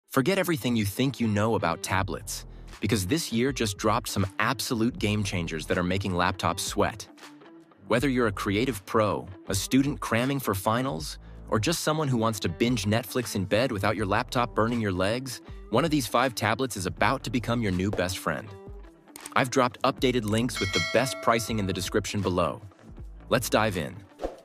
Forget everything you think you know about tablets, because this year just dropped some absolute game changers that are making laptops sweat. Whether you're a creative pro, a student cramming for finals, or just someone who wants to binge Netflix in bed without your laptop burning your legs, one of these 5 tablets is about to become your new best friend. I've dropped updated links with the best pricing in the description below. Let's dive in.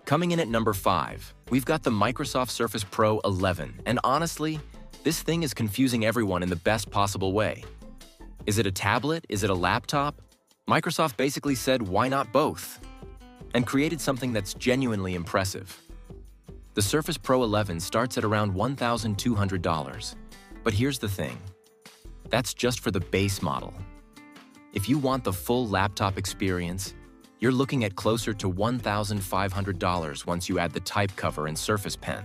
Coming in at number 5, we've got the Microsoft Surface Pro 11, and honestly, this thing is confusing everyone in the best possible way. Is it a tablet? Is it a laptop? Microsoft basically said, why not both? And created something that's genuinely impressive. The Surface Pro 11 starts at around $1,200. But here's the thing. That's just for the base model. If you want the full laptop experience, you're looking at closer to $1,500 once you add the type cover and Surface Pen.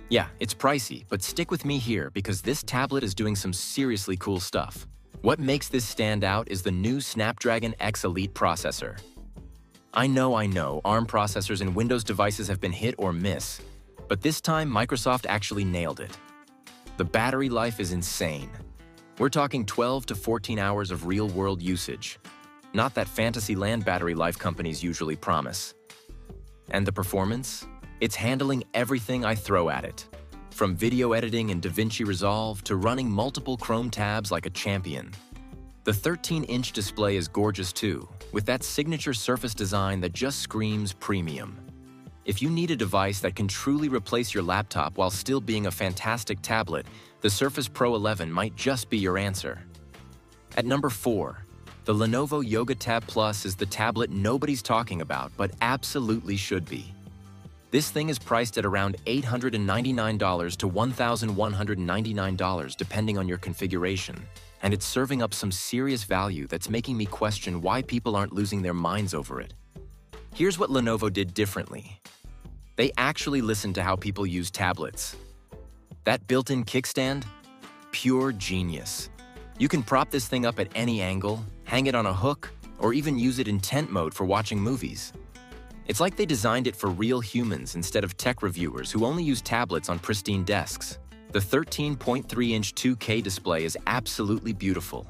Yeah, it's pricey, but stick with me here because this tablet is doing some seriously cool stuff. What makes this stand out is the new Snapdragon X Elite processor. I know ARM processors in Windows devices have been hit or miss, but this time Microsoft actually nailed it. The battery life is insane. We're talking 12 to 14 hours of real-world usage, not that Fantasyland battery life companies usually promise. And the performance? It's handling everything I throw at it. From video editing in DaVinci Resolve to running multiple Chrome tabs like a champion. The 13-inch display is gorgeous too, with that signature Surface design that just screams premium. If you need a device that can truly replace your laptop while still being a fantastic tablet, the Surface Pro 11 might just be your answer. At number 4, the Lenovo Yoga Tab Plus is the tablet nobody's talking about, but absolutely should be. This thing is priced at around $899 to $1,199 depending on your configuration, and it's serving up some serious value that's making me question why people aren't losing their minds over it. Here's what Lenovo did differently. They actually listened to how people use tablets. That built-in kickstand? Pure genius. You can prop this thing up at any angle, hang it on a hook, or even use it in tent mode for watching movies. It's like they designed it for real humans instead of tech reviewers who only use tablets on pristine desks. The 13.3-inch 2K display is absolutely beautiful.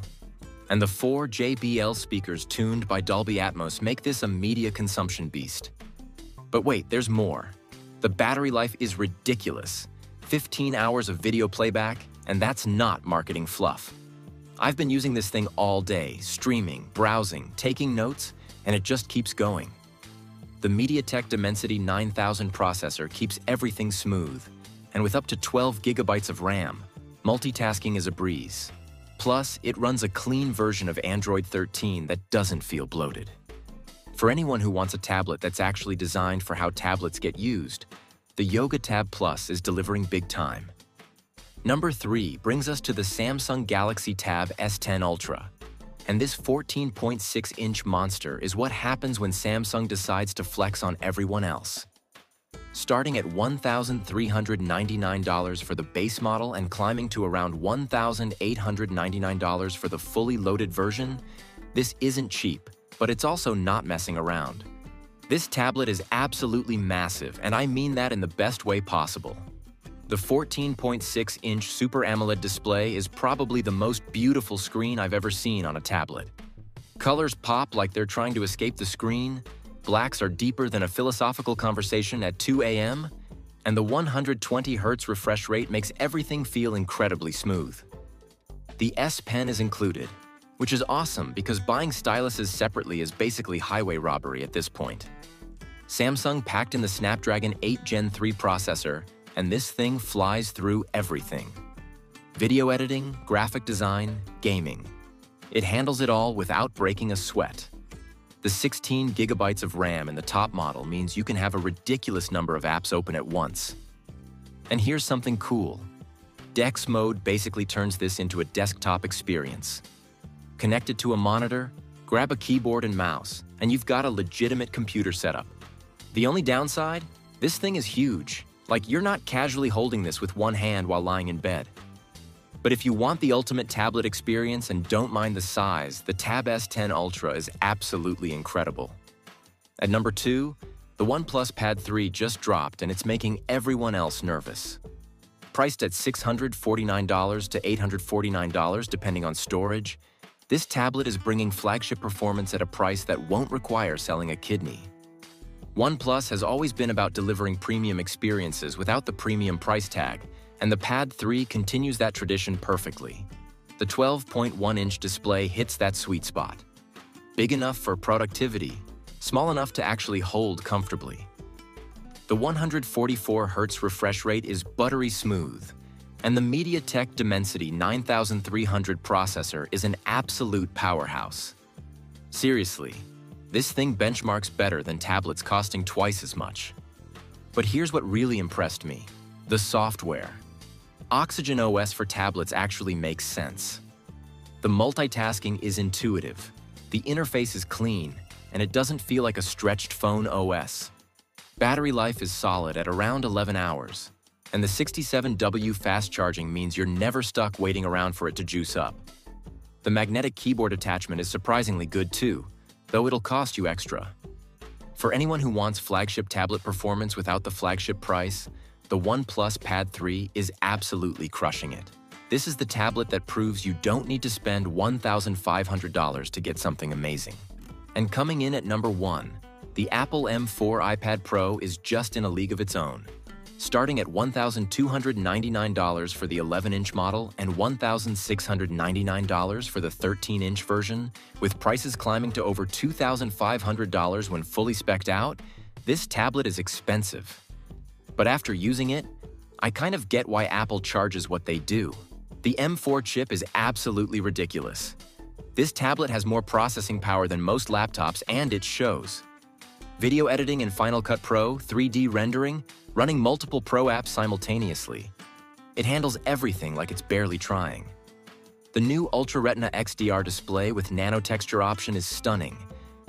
And the 4 JBL speakers tuned by Dolby Atmos make this a media consumption beast. But wait, there's more. The battery life is ridiculous. 15 hours of video playback, and that's not marketing fluff. I've been using this thing all day, streaming, browsing, taking notes, and it just keeps going. The MediaTek Dimensity 9000 processor keeps everything smooth, and with up to 12 gigabytes of RAM, multitasking is a breeze. Plus, it runs a clean version of Android 13 that doesn't feel bloated. For anyone who wants a tablet that's actually designed for how tablets get used, the Yoga Tab Plus is delivering big time. Number 3 brings us to the Samsung Galaxy Tab S10 Ultra. And this 14.6-inch monster is what happens when Samsung decides to flex on everyone else. Starting at $1,399 for the base model and climbing to around $1,899 for the fully loaded version, this isn't cheap, but it's also not messing around. This tablet is absolutely massive, and I mean that in the best way possible. The 14.6-inch Super AMOLED display is probably the most beautiful screen I've ever seen on a tablet. Colors pop like they're trying to escape the screen, blacks are deeper than a philosophical conversation at 2 a.m., and the 120 Hz refresh rate makes everything feel incredibly smooth. The S Pen is included, which is awesome because buying styluses separately is basically highway robbery at this point. Samsung packed in the Snapdragon 8 Gen 3 processor, and this thing flies through everything. Video editing, graphic design, gaming. It handles it all without breaking a sweat. The 16 gigabytes of RAM in the top model means you can have a ridiculous number of apps open at once. And here's something cool. DeX mode basically turns this into a desktop experience. Connect it to a monitor, grab a keyboard and mouse, and you've got a legitimate computer setup. The only downside? This thing is huge. Like, you're not casually holding this with one hand while lying in bed. But if you want the ultimate tablet experience and don't mind the size, the Tab S10 Ultra is absolutely incredible. At number 2, the OnePlus Pad 3 just dropped and it's making everyone else nervous. Priced at $649 to $849 depending on storage, this tablet is bringing flagship performance at a price that won't require selling a kidney. OnePlus has always been about delivering premium experiences without the premium price tag, and the Pad 3 continues that tradition perfectly. The 12.1-inch display hits that sweet spot. Big enough for productivity, small enough to actually hold comfortably. The 144Hz refresh rate is buttery smooth, and the MediaTek Dimensity 9300 processor is an absolute powerhouse. Seriously, this thing benchmarks better than tablets costing twice as much. But here's what really impressed me: the software. Oxygen OS for tablets actually makes sense. The multitasking is intuitive, the interface is clean, and it doesn't feel like a stretched phone OS. Battery life is solid at around 11 hours, and the 67W fast charging means you're never stuck waiting around for it to juice up. The magnetic keyboard attachment is surprisingly good too, though it'll cost you extra. For anyone who wants flagship tablet performance without the flagship price, the OnePlus Pad 3 is absolutely crushing it. This is the tablet that proves you don't need to spend $1,500 to get something amazing. And coming in at number 1, the Apple M4 iPad Pro is just in a league of its own. Starting at $1,299 for the 11-inch model and $1,699 for the 13-inch version, with prices climbing to over $2,500 when fully spec'd out, this tablet is expensive. But after using it, I kind of get why Apple charges what they do. The M4 chip is absolutely ridiculous. This tablet has more processing power than most laptops, and it shows. Video editing in Final Cut Pro, 3D rendering, running multiple Pro apps simultaneously. It handles everything like it's barely trying. The new Ultra Retina XDR display with nano texture option is stunning,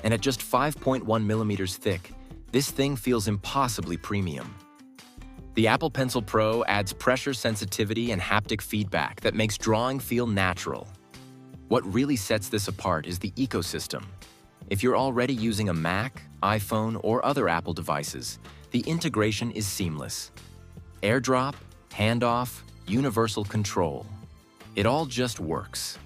and at just 5.1mm thick, this thing feels impossibly premium. The Apple Pencil Pro adds pressure sensitivity and haptic feedback that makes drawing feel natural. What really sets this apart is the ecosystem. If you're already using a Mac, iPhone, or other Apple devices, the integration is seamless. AirDrop, handoff, universal control. It all just works.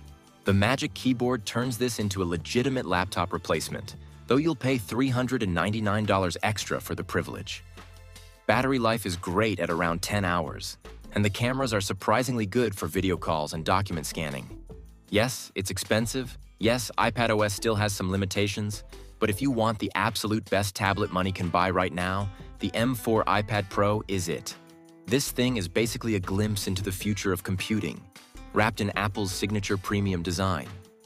The Magic Keyboard turns this into a legitimate laptop replacement, though you'll pay $399 extra for the privilege. Battery life is great at around 10 hours, and the cameras are surprisingly good for video calls and document scanning. Yes, it's expensive. Yes, iPadOS still has some limitations, but if you want the absolute best tablet money can buy right now, the M4 iPad Pro is it. This thing is basically a glimpse into the future of computing, wrapped in Apple's signature premium design.